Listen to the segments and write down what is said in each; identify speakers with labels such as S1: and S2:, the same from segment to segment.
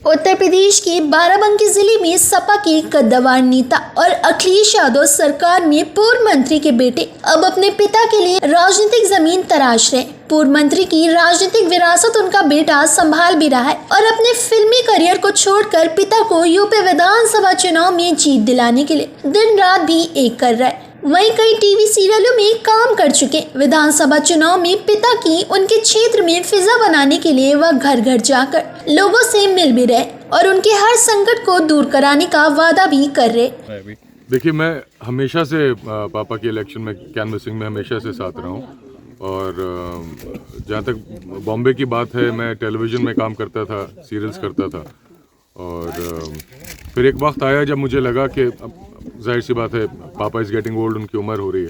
S1: उत्तर प्रदेश के बाराबंकी जिले में सपा के कद्दावर नेता और अखिलेश यादव सरकार में पूर्व मंत्री के बेटे अब अपने पिता के लिए राजनीतिक जमीन तराश रहे। पूर्व मंत्री की राजनीतिक विरासत उनका बेटा संभाल भी रहा है और अपने फिल्मी करियर को छोड़कर पिता को यूपी विधानसभा चुनाव में जीत दिलाने के लिए दिन रात भी एक कर रहा है। वहीं कई टीवी सीरियलों में काम कर चुके विधानसभा चुनाव में पिता की उनके क्षेत्र में फिजा बनाने के लिए वह घर घर जाकर लोगों से मिल भी रहे और उनके हर संकट को दूर कराने का वादा भी कर रहे।
S2: देखिए, मैं हमेशा से पापा के इलेक्शन में कैनवसिंग में हमेशा से साथ रहा हूँ और जहाँ तक बॉम्बे की बात है, मैं टेलीविज़न में काम करता था, सीरियल्स करता था और फिर एक वक्त आया जब मुझे लगा कि जाहिर सी बात है पापा इज़ गेटिंग ओल्ड, उनकी उम्र हो रही है।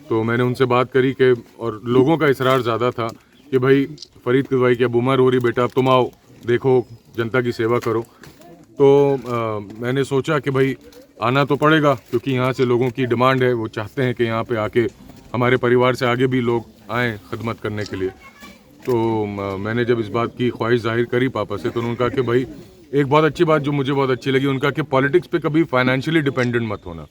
S2: तो मैंने उनसे बात करी कि और लोगों का इसरार ज़्यादा था कि भाई फरीद किदवाई की अब उम्र हो रही, बेटा अब तुम आओ, देखो जनता की सेवा करो। तो मैंने सोचा कि भाई आना तो पड़ेगा क्योंकि यहाँ से लोगों की डिमांड है, वो चाहते हैं कि यहाँ पे आके हमारे परिवार से आगे भी लोग आएँ खिदमत करने के लिए। तो मैंने जब इस बात की ख्वाहिश जाहिर करी पापा से, तो उन्होंने कहा कि भाई एक बहुत अच्छी बात जो मुझे बहुत अच्छी लगी, उनका कि पॉलिटिक्स पे कभी फाइनेंशियली डिपेंडेंट मत होना,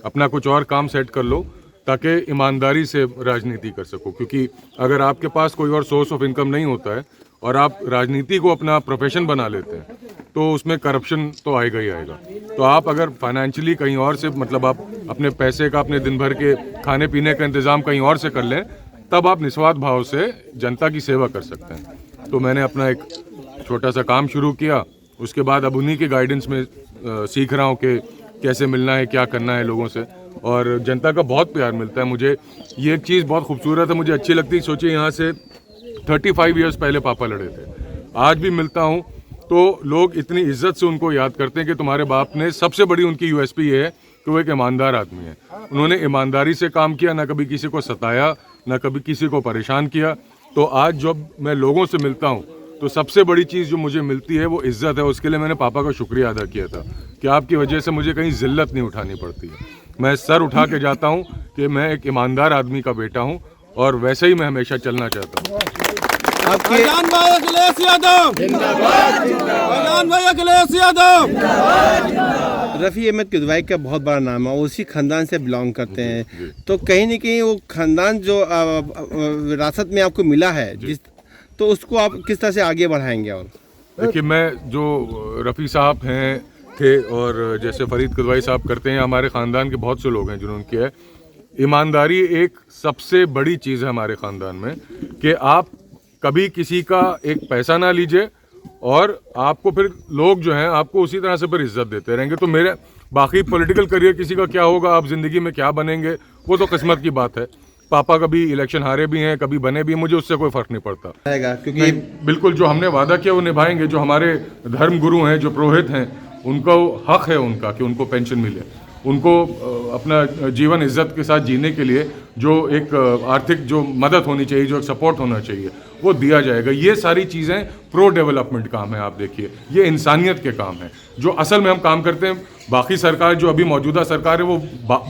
S2: अपना कुछ और काम सेट कर लो ताकि ईमानदारी से राजनीति कर सको। क्योंकि अगर आपके पास कोई और सोर्स ऑफ इनकम नहीं होता है और आप राजनीति को अपना प्रोफेशन बना लेते हैं तो उसमें करप्शन तो आएगा ही आएगा। तो आप अगर फाइनेंशियली कहीं और से, मतलब आप अपने पैसे का, अपने दिन भर के खाने पीने का इंतज़ाम कहीं और से कर लें, तब आप निस्वार्थ भाव से जनता की सेवा कर सकते हैं। तो मैंने अपना एक छोटा सा काम शुरू किया। उसके बाद अब उन्हीं के गाइडेंस में सीख रहा हूँ कि कैसे मिलना है, क्या करना है लोगों से, और जनता का बहुत प्यार मिलता है मुझे। ये एक चीज़ बहुत खूबसूरत है, मुझे अच्छी लगती है। सोचिए यहाँ से 35 ईयर्स पहले पापा लड़े थे, आज भी मिलता हूँ तो लोग इतनी इज्जत से उनको याद करते हैं कि तुम्हारे बाप ने, सबसे बड़ी उनकी यूएसपी ये है कि वो एक ईमानदार आदमी है। उन्होंने ईमानदारी से काम किया, ना कभी किसी को सताया, ना कभी किसी को परेशान किया। तो आज जब मैं लोगों से मिलता हूँ तो सबसे बड़ी चीज़ जो मुझे मिलती है वो इज़्ज़त है। उसके लिए मैंने पापा का शुक्रिया अदा किया था कि आपकी वजह से मुझे कहीं ज़िल्लत नहीं उठानी पड़ती है। मैं सर उठा के जाता हूँ कि मैं एक ईमानदार आदमी का बेटा हूँ और वैसे ही मैं हमेशा चलना चाहता हूँ।
S3: भाई अखिलेश यादव भाई अखिलेश यादव। रफ़ी अहमद किदवाई का बहुत बड़ा नाम है, उसी खानदान से बिलोंग करते हैं, तो कहीं ना कहीं वो खानदान जो विरासत में आपको मिला है तो उसको आप किस तरह से आगे बढ़ाएंगे? और
S2: देखिए, मैं जो रफ़ी साहब हैं थे और जैसे फरीद किदवाई साहब करते हैं, हमारे ख़ानदान के बहुत से लोग हैं जिन्होंने किया है। ईमानदारी एक सबसे बड़ी चीज़ है हमारे ख़ानदान में कि आप कभी किसी का एक पैसा ना लीजिए और आपको फिर लोग जो हैं आपको उसी तरह से फिर इज्जत देते रहेंगे। तो मेरे बाकी पॉलिटिकल करियर किसी का क्या होगा, आप ज़िंदगी में क्या बनेंगे, वो तो किस्मत की बात है। पापा कभी इलेक्शन हारे भी हैं, कभी बने भी हैं, मुझे उससे कोई फ़र्क नहीं पड़ता, क्योंकि बिल्कुल जो हमने वादा किया वो निभाएंगे। जो हमारे धर्म गुरु हैं, जो पुरोहित हैं, उनको हक है उनका कि उनको पेंशन मिले, उनको अपना जीवन इज्जत के साथ जीने के लिए जो एक आर्थिक जो मदद होनी चाहिए, जो एक सपोर्ट होना चाहिए, वो दिया जाएगा। ये सारी चीज़ें प्रो डेवलपमेंट काम है। आप देखिए, ये इंसानियत के काम है जो असल में हम काम करते हैं। बाकी सरकार जो अभी मौजूदा सरकार है वो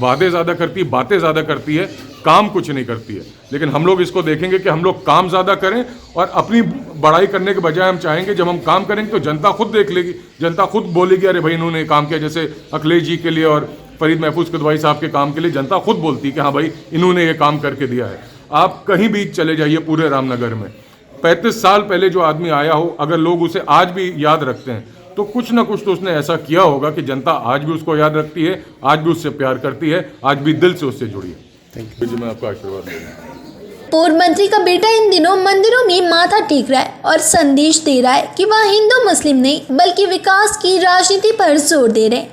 S2: वादे ज़्यादा करती है, बातें ज़्यादा करती है, काम कुछ नहीं करती है। लेकिन हम लोग इसको देखेंगे कि हम लोग काम ज़्यादा करें और अपनी बड़ाई करने के बजाय हम चाहेंगे जब हम काम करेंगे तो जनता खुद देख लेगी, जनता खुद बोलेगी अरे भाई इन्होंने काम किया। जैसे अखिलेश जी के लिए और फरीद महफूज किदवाई साहब के काम के लिए जनता खुद बोलती है कि हाँ भाई इन्होंने ये काम करके दिया है। आप कहीं भी चले जाइए पूरे रामनगर में, 35 साल पहले जो आदमी आया हो, अगर लोग उसे आज भी याद रखते हैं तो कुछ ना कुछ तो उसने ऐसा किया होगा कि जनता आज भी उसको याद रखती है, आज भी उससे प्यार करती है, आज भी दिल से उससे जुड़ी है। थैंक यू जी, मैं आपका आशीर्वाद दूंगा।
S1: पूर्व मंत्री का बेटा इन दिनों मंदिरों में माथा टेक रहा है और संदेश दे रहा है कि वह हिंदू मुस्लिम नहीं बल्कि विकास की राजनीति पर जोर दे रहे हैं।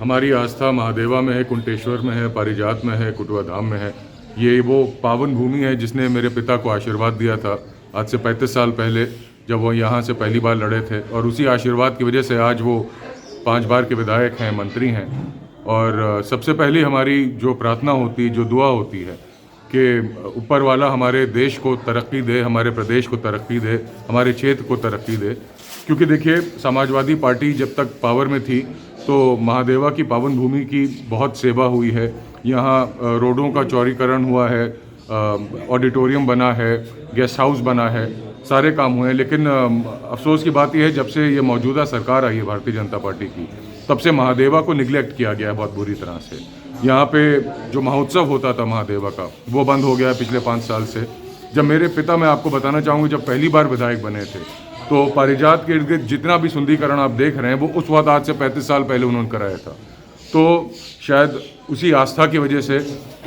S2: हमारी आस्था महादेवा में है, कुंटेश्वर में है, पारिजात में है, कुटवा धाम में है। ये वो पावन भूमि है जिसने मेरे पिता को आशीर्वाद दिया था आज से 35 साल पहले, जब वो यहाँ से पहली बार लड़े थे। और उसी आशीर्वाद की वजह से आज वो 5 बार के विधायक हैं, मंत्री हैं। और सबसे पहली हमारी जो प्रार्थना होती है, जो दुआ होती है कि ऊपर वाला हमारे देश को तरक्की दे, हमारे प्रदेश को तरक्की दे, हमारे क्षेत्र को तरक्की दे। क्योंकि देखिए समाजवादी पार्टी जब तक पावर में थी तो महादेवा की पावन भूमि की बहुत सेवा हुई है। यहाँ रोडों का चौड़ीकरण हुआ है, ऑडिटोरियम बना है, गेस्ट हाउस बना है, सारे काम हुए हैं। लेकिन अफसोस की बात यह है, जब से ये मौजूदा सरकार आई है भारतीय जनता पार्टी की, तब से महादेवा को निगलेक्ट किया गया है बहुत बुरी तरह से। यहाँ पे जो महोत्सव होता था महादेवा का, वो बंद हो गया है पिछले 5 साल से। जब मेरे पिता, मैं आपको बताना चाहूँगा, जब पहली बार विधायक बने थे तो पारिजात के इर्द गिर्द जितना भी सुंदरीकरण आप देख रहे हैं वो उस वक्त आज से 35 साल पहले उन्होंने कराया था। तो शायद उसी आस्था की वजह से,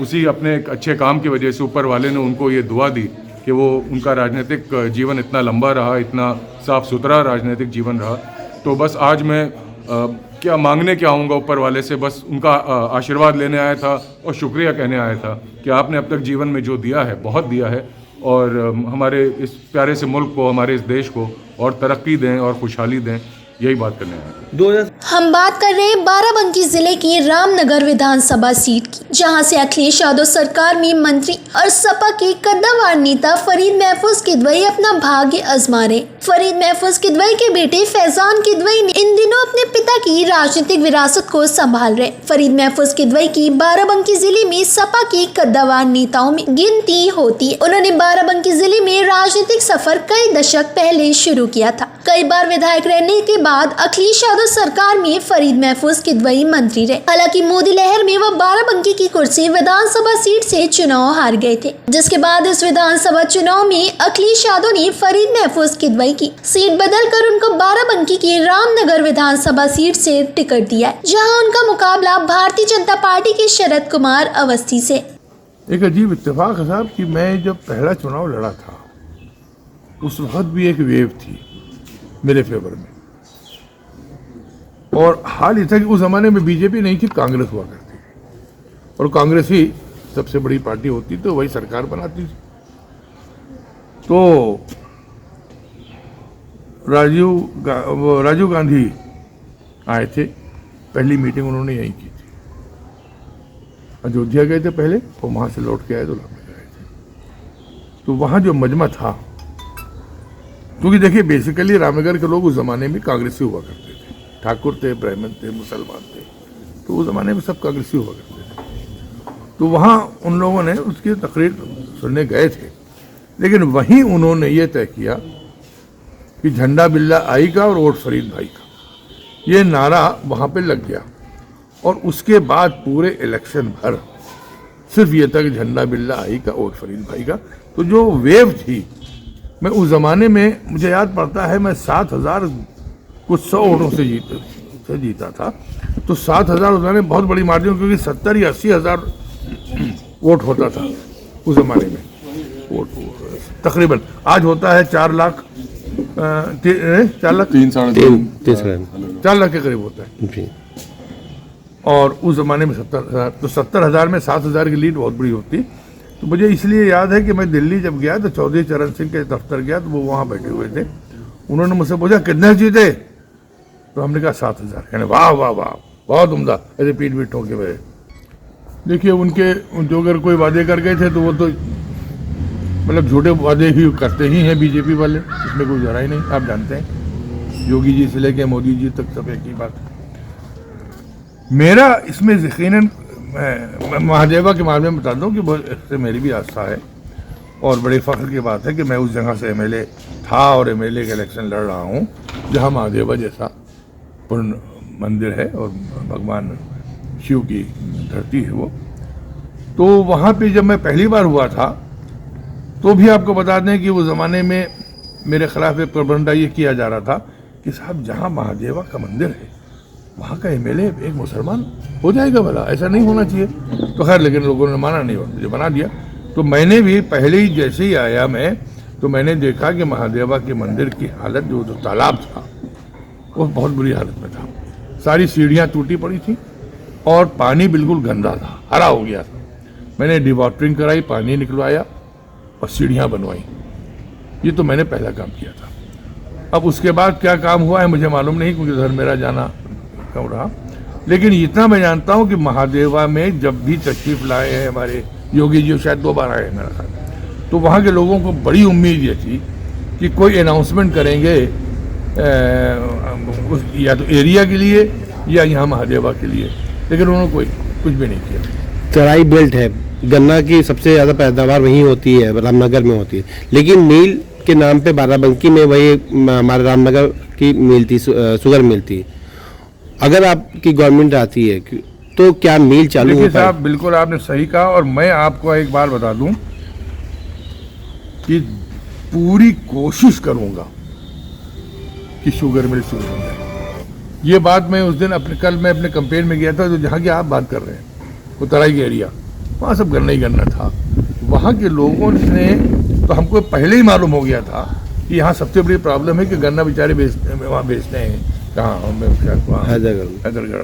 S2: उसी अपने एक अच्छे काम की वजह से ऊपर वाले ने उनको ये दुआ दी कि वो उनका राजनीतिक जीवन इतना लंबा रहा, इतना साफ सुथरा राजनीतिक जीवन रहा। तो बस आज मैं क्या मांगने क्या आऊँगा ऊपर वाले से, बस उनका आशीर्वाद लेने आया था और शुक्रिया कहने आया था कि आपने अब तक जीवन में जो दिया है बहुत दिया है, और हमारे इस प्यारे से मुल्क को, हमारे इस देश को और तरक्की दें और खुशहाली दें, यही बात करने आए।
S1: हम बात कर रहे हैं बाराबंकी जिले की रामनगर विधानसभा सीट की, जहां से अखिलेश यादव सरकार में मंत्री और सपा के कद्दावर नेता फरीद महफूज किदवई अपना भाग्य आजमा रहे। फरीद महफूज किदवई के बेटे फैजान किदवई ने इन दिनों अपने पिता की राजनीतिक विरासत को संभाल रहे। फरीद महफूज किदवई की बाराबंकी जिले में सपा के कद्दावर नेताओं में गिनती होती है। उन्होंने बाराबंकी जिले में राजनीतिक सफर कई दशक पहले शुरू किया था। कई बार विधायक रहने के बाद अखिलेश यादव सरकार में फरीद महफूज किदवई मंत्री रहे। हालांकि मोदी लहर में वह बाराबंकी की कुर्सी विधानसभा सीट से चुनाव हार गए थे, जिसके बाद इस विधानसभा चुनाव में अखिलेश यादव ने फरीद महफूज किदवई की सीट बदलकर उनको बाराबंकी की रामनगर विधानसभा सीट से टिकट दिया है, जहां उनका मुकाबला भारतीय जनता पार्टी के शरद कुमार अवस्थी से।
S4: एक अजीब इत्तेफाक है साहब कि मैं जब पहला चुनाव लड़ा था उस वक्त भी एक वेव थी मेरे फेवर में, और हाल ये था कि उस जमाने में बीजेपी नहीं थी, कांग्रेस हुआ करती थी, और कांग्रेस ही सबसे बड़ी पार्टी होती तो वही सरकार बनाती थी। तो राजीव गांधी आए थे, पहली मीटिंग उन्होंने यहीं की थी। अयोध्या गए थे पहले, और वहाँ से लौट के आए तो रामनगर गए थे। तो वहाँ जो मजमा था, क्योंकि देखिए बेसिकली रामनगर के लोग उस ज़माने में कांग्रेसी हुआ करते थे, ठाकुर थे, ब्राह्मण थे, मुसलमान थे, तो उस ज़माने में सब कांग्रेसी हुआ करते थे। तो वहाँ उन लोगों ने उसकी तकरीर सुनने गए थे, लेकिन वहीं उन्होंने ये तय किया कि झंडा बिल्ला आई का और वोट फरीद भाई का, ये नारा वहाँ पे लग गया। और उसके बाद पूरे इलेक्शन भर सिर्फ ये था कि झंडा बिल्ला आई का, वोट फरीद भाई का। तो जो वेव थी, मैं उस ज़माने में, मुझे याद पड़ता है, मैं 7,000 कुछ 100 वोटों से जीता था। तो 7,000 उस ज़माने बहुत बड़ी मार्जिन, क्योंकि 70 या 80 हज़ार वोट होता था उस ज़माने में वोट तकरीबन। आज होता है 4 लाख 4 लाख 4 लाख के करीब होता है, और उस ज़माने में 70,000। तो 70,000 में 7,000 की लीड बहुत बड़ी होती। तो मुझे इसलिए याद है कि मैं दिल्ली जब गया तो चौधरी चरण सिंह के दफ्तर गया, तो वो वहाँ बैठे हुए थे। उन्होंने मुझसे पूछा कितने जीते, तो हमने कहा 7,000। कहने वाह वाह वाह, बहुत उम्दा, ऐसे पीठ पीठ ठोके हुए। देखिए उनके जो अगर कोई वादे कर गए थे तो वो तो मतलब झूठे वादे ही करते ही हैं बीजेपी वाले, इसमें कोई जरा ही नहीं। आप जानते हैं योगी जी से लेके मोदी जी तक सब एक ही बात है। मेरा इसमें यकीनन महादेवा के मामले में बता दूं कि इससे मेरी भी आस्था है, और बड़े फ़ख्र की बात है कि मैं उस जगह से एमएलए था और एमएलए का इलेक्शन लड़ रहा हूं जहां महादेवा जैसा पूर्ण मंदिर है और भगवान शिव की धरती है वो। तो वहाँ पे जब मैं पहली बार हुआ था तो भी आपको बता दें कि उस ज़माने में मेरे खिलाफ एक प्रबंध ये किया जा रहा था कि साहब जहाँ महादेवा का मंदिर है वहाँ का एमएलए एक मुसलमान हो जाएगा, भला ऐसा नहीं होना चाहिए। तो खैर, लेकिन लोगों ने माना नहीं और मुझे बना दिया। तो मैंने भी पहले ही जैसे ही आया मैं, तो मैंने देखा कि महादेवा के मंदिर की हालत, जो तालाब था वो बहुत बुरी हालत में था। सारी सीढ़ियाँ टूटी पड़ी थी और पानी बिल्कुल गंदा था, हरा हो गया था। मैंने डिवाटरिंग कराई, पानी निकलवाया और सीढ़ियाँ बनवाई। ये तो मैंने पहला काम किया था। अब उसके बाद क्या काम हुआ है मुझे मालूम नहीं, क्योंकि उधर मेरा जाना कम रहा। लेकिन इतना मैं जानता हूँ कि महादेवा में जब भी तशरीफ लाए हैं हमारे योगी जी, शायद 2 बार आए हैं मेरा ख्याल, तो वहाँ के लोगों को बड़ी उम्मीद ये थी कि कोई अनाउंसमेंट करेंगे या तो एरिया के लिए या यहाँ महादेवा के लिए, लेकिन उन्होंने कोई कुछ भी नहीं किया।
S3: तराई बेल्ट है, गन्ना की सबसे ज़्यादा पैदावार वहीं होती है, रामनगर में होती है, लेकिन मील के नाम पे बाराबंकी में वही हमारे रामनगर की मिल थी, शुगर मिल थी। अगर आपकी गवर्नमेंट आती है तो क्या मिल चालू
S4: देखिए
S3: हो पाए?
S4: साहब, बिल्कुल आपने सही कहा, और मैं आपको एक बार बता दूं कि पूरी कोशिश करूंगा कि शुगर मिल शुरू हो जाए। ये बात मैं उस दिन कल मैं अपने कैंपेन में गया था, जो जहाँ की आप बात कर रहे हैं, वो तराई का एरिया, वहाँ सब गन्ना ही गन्ना था। वहाँ के लोगों ने तो हमको पहले ही मालूम हो गया था कि यहाँ सबसे बड़ी प्रॉब्लम है कि गन्ना बेचारे वहाँ बेचते हैं, कहाँ हैदरगढ़।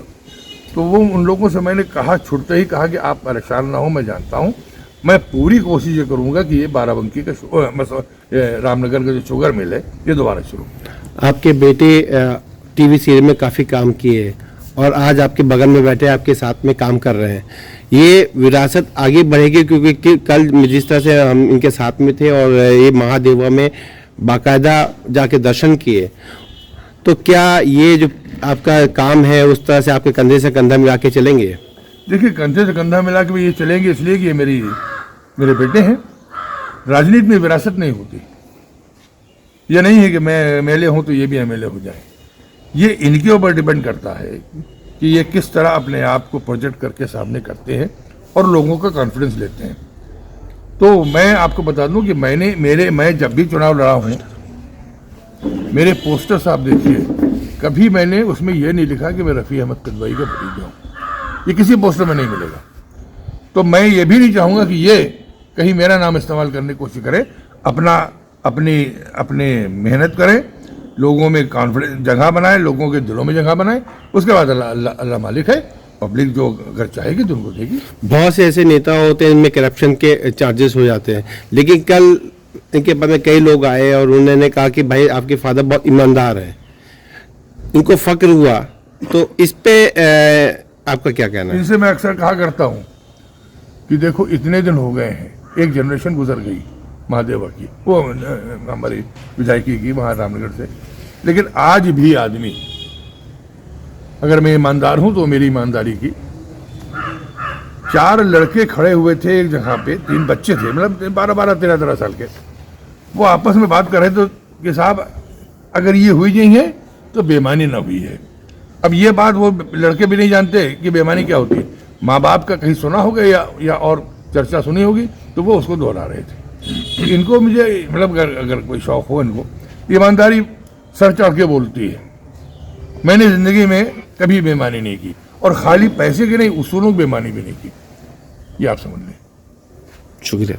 S4: तो वो उन लोगों से मैंने कहा, छुटते ही कहा कि आप परेशान ना हो, मैं जानता हूँ, मैं पूरी कोशिश ये करूँगा कि ये बाराबंकी का रामनगर का जो शुगर मिल है ये दोबारा शुरू।
S3: आपके बेटे टीवी सीरियल में काफ़ी काम किए और आज आपके बगल में बैठे आपके साथ में काम कर रहे हैं। ये विरासत आगे बढ़ेगी, क्योंकि कल जिस तरह से हम इनके साथ में थे और ये महादेवा में बाकायदा जाके दर्शन किए, तो क्या ये जो आपका काम है उस तरह से आपके कंधे से कंधा मिला के चलेंगे?
S4: देखिए, कंधे से कंधा मिला के ये चलेंगे इसलिए कि ये मेरे बेटे हैं। राजनीति में विरासत नहीं होती, ये नहीं है कि मैं एमएलए हूं तो ये भी एमएलए हो जाए। ये इनके ऊपर डिपेंड करता है कि ये किस तरह अपने आप को प्रोजेक्ट करके सामने करते हैं और लोगों का कॉन्फिडेंस लेते हैं। तो मैं आपको बता दूं कि मैं जब भी चुनाव लड़ा हूं, मेरे पोस्टर्स आप देखिए, कभी मैंने उसमें यह नहीं लिखा कि मैं रफ़ी अहमद किदवई का भतीजा हूँ। ये किसी पोस्टर में नहीं मिलेगा। तो मैं ये भी नहीं चाहूँगा कि ये कहीं मेरा नाम इस्तेमाल करने की कोशिश करे। अपनी मेहनत करें, लोगों में कॉन्फिडेंस जगह बनाए, लोगों के दिलों में जगह बनाए, उसके बाद अल्लाह मालिक है। पब्लिक जो अगर चाहेगी तो उनको देगी।
S3: बहुत से ऐसे नेता होते हैं इनमें करप्शन के चार्जेस हो जाते हैं, लेकिन कल इनके पास में कई लोग आए और उन्होंने कहा कि भाई आपके फादर बहुत ईमानदार है, इनको फक्र हुआ। तो इस पे आपका क्या कहना है?
S4: इनसे मैं अक्सर कहा करता हूँ कि देखो, इतने दिन हो गए हैं, एक जनरेशन गुजर गई महादेवा की, वो हमारी विधायकी की वहाँ रामनगर से, लेकिन आज भी आदमी, अगर मैं ईमानदार हूँ तो मेरी ईमानदारी की, 4 लड़के खड़े हुए थे एक जगह पे, 3 बच्चे थे, मतलब 12-12, 13-13 साल के, वो आपस में बात कर रहे थे कि साहब अगर ये हुई नहीं है तो बेईमानी ना हुई है। अब ये बात वो लड़के भी नहीं जानते कि बेईमानी क्या होती है। माँ बाप का कहीं सुना होगा या और चर्चा सुनी होगी, तो वो उसको दोहरा रहे थे। इनको मुझे मतलब अगर कोई शौक हो इनको, ईमानदारी सर चढ़ के बोलती है। मैंने ज़िंदगी में कभी बेईमानी नहीं की, और खाली पैसे की नहीं, उसूलों की बेईमानी भी नहीं की। ये आप समझ लें।
S3: शुक्रिया।